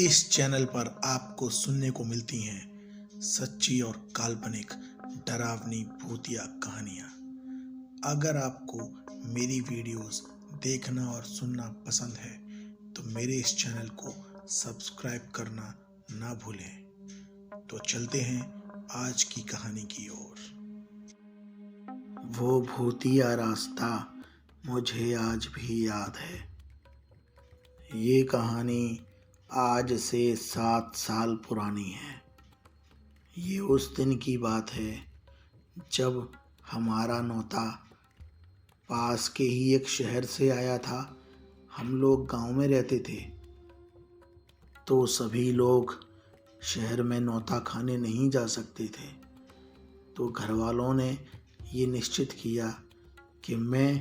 इस चैनल पर आपको सुनने को मिलती हैं सच्ची और काल्पनिक डरावनी भूतिया कहानियाँ। अगर आपको मेरी वीडियोस देखना और सुनना पसंद है तो मेरे इस चैनल को सब्सक्राइब करना ना भूलें। तो चलते हैं आज की कहानी की ओर। वो भूतिया रास्ता मुझे आज भी याद है। ये कहानी आज से 7 साल पुरानी है। ये उस दिन की बात है जब हमारा नौता पास के ही एक शहर से आया था। हम लोग गांव में रहते थे तो सभी लोग शहर में नौता खाने नहीं जा सकते थे, तो घर वालों ने ये निश्चित किया कि मैं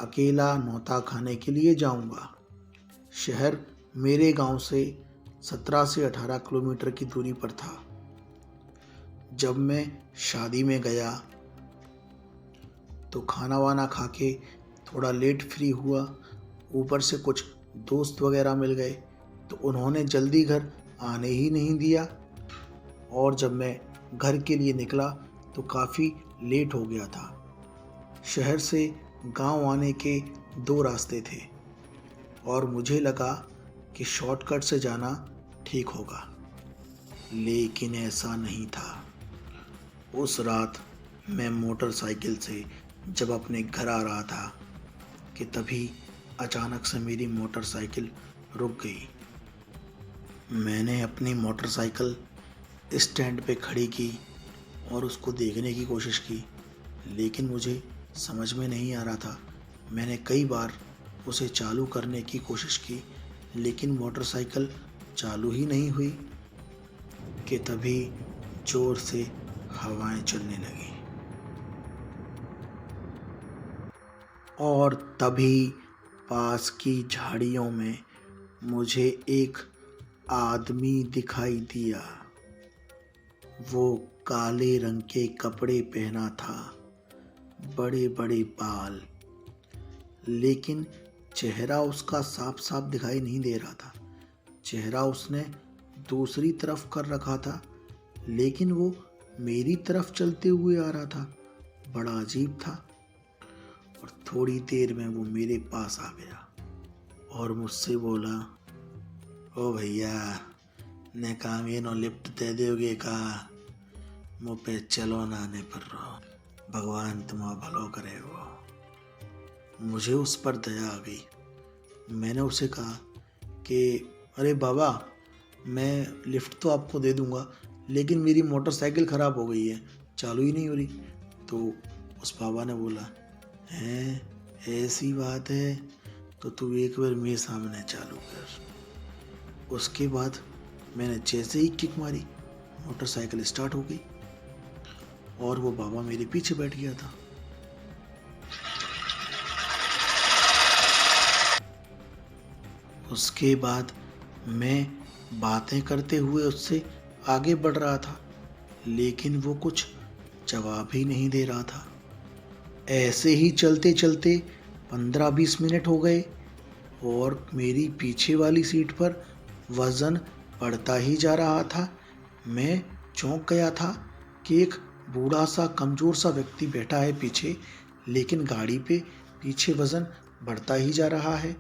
अकेला नौता खाने के लिए जाऊंगा। शहर मेरे गांव से 17 से 18 किलोमीटर की दूरी पर था। जब मैं शादी में गया तो खाना वाना खा के थोड़ा लेट फ्री हुआ। ऊपर से कुछ दोस्त वगैरह मिल गए तो उन्होंने जल्दी घर आने ही नहीं दिया, और जब मैं घर के लिए निकला तो काफ़ी लेट हो गया था। शहर से गांव आने के 2 रास्ते थे और मुझे लगा कि शॉर्टकट से जाना ठीक होगा, लेकिन ऐसा नहीं था। उस रात मैं मोटरसाइकिल से जब अपने घर आ रहा था कि तभी अचानक से मेरी मोटरसाइकिल रुक गई। मैंने अपनी मोटरसाइकिल स्टैंड पे खड़ी की और उसको देखने की कोशिश की, लेकिन मुझे समझ में नहीं आ रहा था। मैंने कई बार उसे चालू करने की कोशिश की, लेकिन मोटरसाइकिल चालू ही नहीं हुई कि तभी जोर से हवाएं चलने लगी और तभी पास की झाड़ियों में मुझे एक आदमी दिखाई दिया। वो काले रंग के कपड़े पहना था, बड़े बड़े बाल, लेकिन चेहरा उसका साफ साफ दिखाई नहीं दे रहा था। चेहरा उसने दूसरी तरफ कर रखा था, लेकिन वो मेरी तरफ चलते हुए आ रहा था। बड़ा अजीब था। और थोड़ी देर में वो मेरे पास आ गया और मुझसे बोला, ओ भैया, ने काम ये नो लिफ्ट दे दोगे का? मुँह पे चलो नाने पर रहो, भगवान तुम्हारा भलो करेगा। मुझे उस पर दया आ गई। मैंने उसे कहा कि अरे बाबा, मैं लिफ्ट तो आपको दे दूंगा, लेकिन मेरी मोटरसाइकिल ख़राब हो गई है, चालू ही नहीं हो रही। तो उस बाबा ने बोला, हैं ऐसी बात है तो तू एक बार मेरे सामने चालू कर। उसके बाद मैंने जैसे ही किक मारी, मोटरसाइकिल स्टार्ट हो गई और वो बाबा मेरे पीछे बैठ गया था। उसके बाद मैं बातें करते हुए उससे आगे बढ़ रहा था, लेकिन वो कुछ जवाब ही नहीं दे रहा था। ऐसे ही चलते चलते 15-20 मिनट हो गए और मेरी पीछे वाली सीट पर वज़न बढ़ता ही जा रहा था। मैं चौंक गया था कि एक बूढ़ा सा कमज़ोर सा व्यक्ति बैठा है पीछे, लेकिन गाड़ी पे पीछे वज़न बढ़ता ही जा रहा है।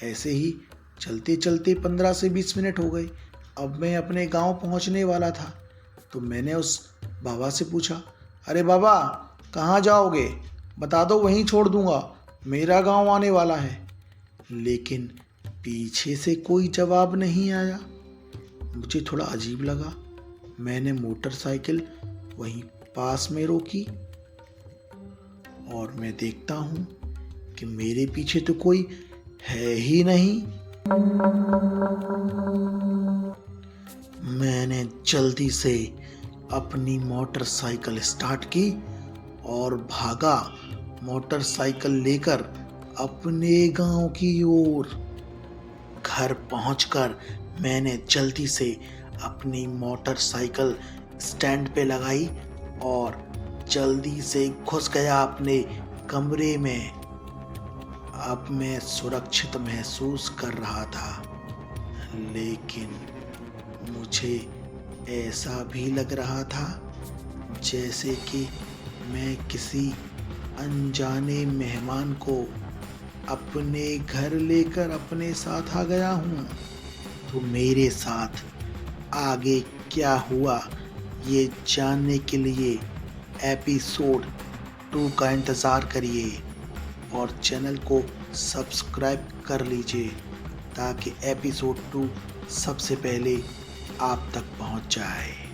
ऐसे ही चलते चलते 15 से 20 मिनट हो गए। अब मैं अपने गांव पहुंचने वाला था, तो मैंने उस बाबा से पूछा, अरे बाबा, कहाँ जाओगे? बता दो, वहीं छोड़ दूंगा, मेरा गांव आने वाला है। लेकिन पीछे से कोई जवाब नहीं आया। मुझे थोड़ा अजीब लगा। मैंने मोटरसाइकिल वहीं पास में रोकी और मैं देखता हूँ कि मेरे पीछे तो कोई है ही नहीं। मैंने जल्दी से अपनी मोटरसाइकिल स्टार्ट की और भागा, मोटरसाइकिल लेकर अपने गांव की ओर। घर पहुंचकर मैंने जल्दी से अपनी मोटरसाइकिल स्टैंड पे लगाई और जल्दी से घुस गया अपने कमरे में। अब मैं सुरक्षित महसूस कर रहा था, लेकिन मुझे ऐसा भी लग रहा था जैसे कि मैं किसी अनजाने मेहमान को अपने घर लेकर अपने साथ आ गया हूँ। तो मेरे साथ आगे क्या हुआ ये जानने के लिए एपिसोड 2 का इंतज़ार करिए और चैनल को सब्सक्राइब कर लीजिए ताकि एपिसोड 2 सबसे पहले आप तक पहुंच जाए।